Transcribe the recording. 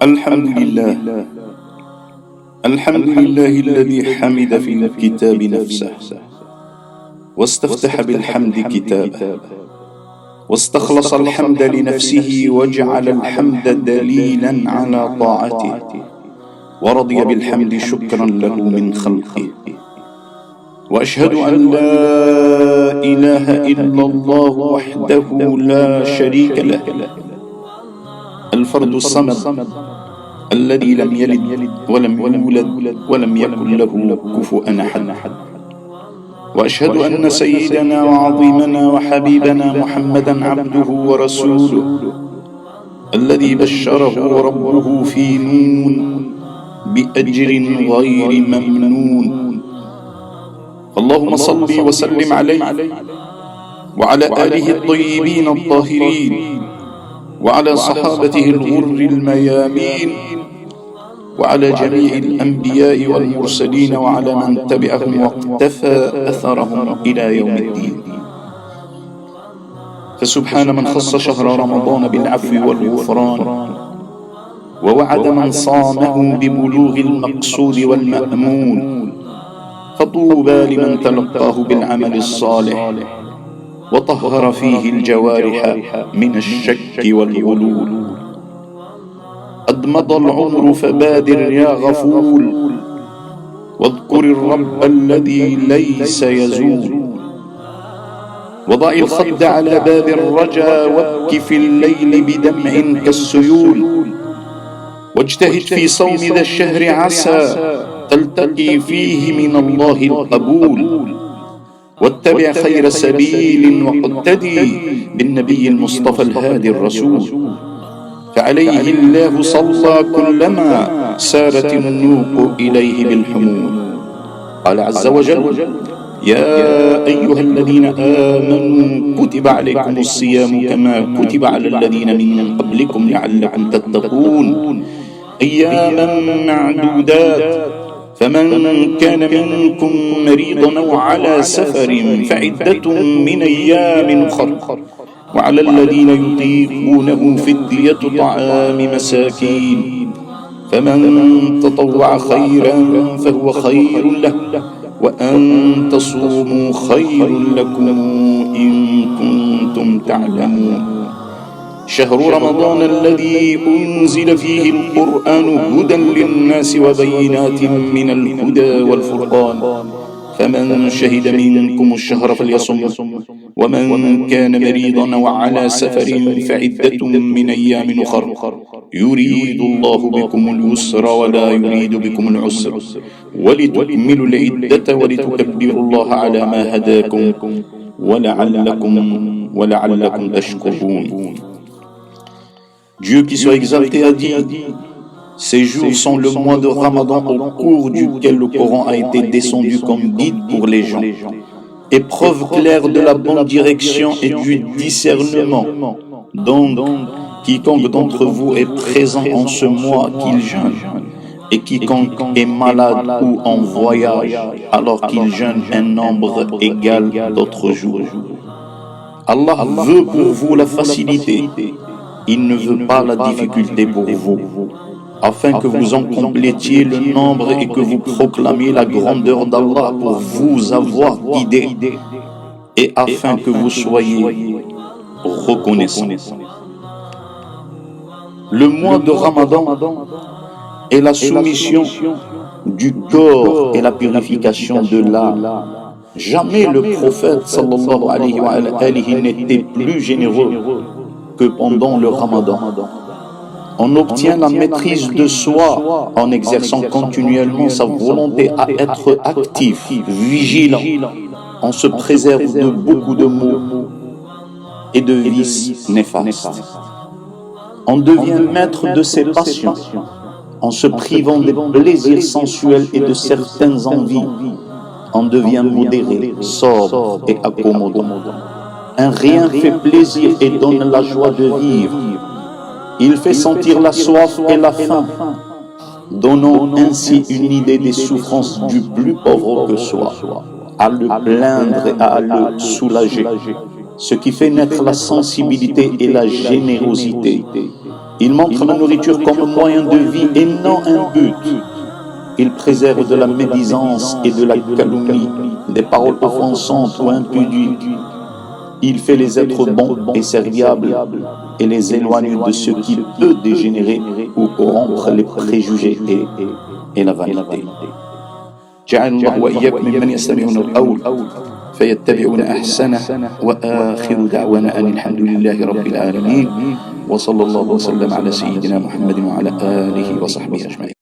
الحمد لله. الحمد لله الذي حمد في الكتاب نفسه، واستفتح بالحمد كتابه، واستخلص الحمد لنفسه وجعل الحمد دليلا على طاعته، ورضي بالحمد شكرا له من خلقه. وأشهد أن لا إله إلا الله وحده لا شريك له، الفرد الصمد الذي لم يلد ولم يولد ولم يكن له كفوا أحد. وأشهد أن سيدنا وعظيمنا وحبيبنا محمدا عبده ورسوله، الذي بشره ربه في نون بأجر غير ممنون. اللهم صل وسلم عليه وعلى آله الطيبين الطاهرين، وعلى صحابته الغر الميامين، وعلى جميع الأنبياء والمرسلين، وعلى من تبعهم واقتفى أثرهم إلى يوم الدين. فسبحان من خص شهر رمضان بالعفو والغفران، ووعد من صامه ببلوغ المقصود والمأمون. فطوبى لمن تلقاه بالعمل الصالح، وطهر فيه الجوارح من الشك والغلول. قد مضى العمر فبادر يا غفول، واذكر الرب الذي ليس يزول. وضع الخد على باب الرجا، وابك في الليل بدمع كالسيول. واجتهد في صوم ذا الشهر، عسى تلتقي فيه من الله القبول. واتبع خير سبيل واقتدي بالنبي المصطفى الهادي الرسول، فعليه الله صلى كلما سارت النوق إليه بالحمول. قال عز وجل: يا أيها الذين آمنوا كتب عليكم الصيام كما كتب على الذين من قبلكم لعلكم تتقون، أياما معدودات، فمن كان منكم مريضا أو على سفر فعدة من أيام أخر، وعلى الذين يطيقونه فدية طعام مساكين، فمن تطوع خيرا فهو خير له، وأن تصوموا خير لكم إن كنتم تعلمون. شهر رمضان الذي أنزل فيه القرآن هدى للناس وبينات من الهدى والفرقان، فمن شهد منكم الشهر فليصم، ومن كان مريضا أو على سفر فعدة من أيام أخر، يريد الله بكم اليسر ولا يريد بكم العسر، ولتكملوا العدة ولتكبروا الله على ما هداكم ولعلكم تشكرون. Dieu qui soit exalté a dit: ces jours sont le mois de Ramadan au cours duquel le Coran a été descendu comme guide pour les gens, et preuve claire de la bonne direction et du discernement. Donc, quiconque d'entre vous est présent en ce mois qu'il jeûne, et quiconque est malade ou en voyage, alors qu'il jeûne un nombre égal d'autres jours. Allah veut pour vous la facilité. Il ne veut pas la difficulté pour vous, afin que vous en complétiez le nombre et que vous proclamiez la grandeur d'Allah pour vous avoir guidé, et afin que vous soyez reconnaissants. Le mois de Ramadan est la soumission du corps et la purification de l'âme. Jamais le prophète sallallahu alayhi wa alihi n'était plus généreux que pendant le Ramadan. On obtient la maîtrise de soi en exerçant continuellement sa volonté à être actif, vigilant. On se préserve de beaucoup de maux et de vices néfastes. On devient maître de ses passions en se privant des plaisirs sensuels et de certaines envies. On devient modéré, sobre et accommodant. Un rien fait plaisir et donne la joie de vivre. Il fait sentir la soif et la faim, donnant ainsi une idée des souffrances du plus pauvre que soi, à le plaindre et à le soulager, ce qui fait naître la sensibilité et la générosité. Il montre la nourriture comme un moyen de vie et non un but. Il préserve de la médisance et de la calomnie, des paroles offensantes ou impudiques. Il fait les êtres bons et serviables et les éloigne de ce qui peut dégénérer ou corrompre les préjugés et la vanité. جعل الله وإياكم ممن يستمعون القول فيتبعون أحسنه وآخر دعوانا أن الحمد لله رب العالمين وصلى الله وسلم على سيدنا محمد وعلى آله وصحبه أجمعين.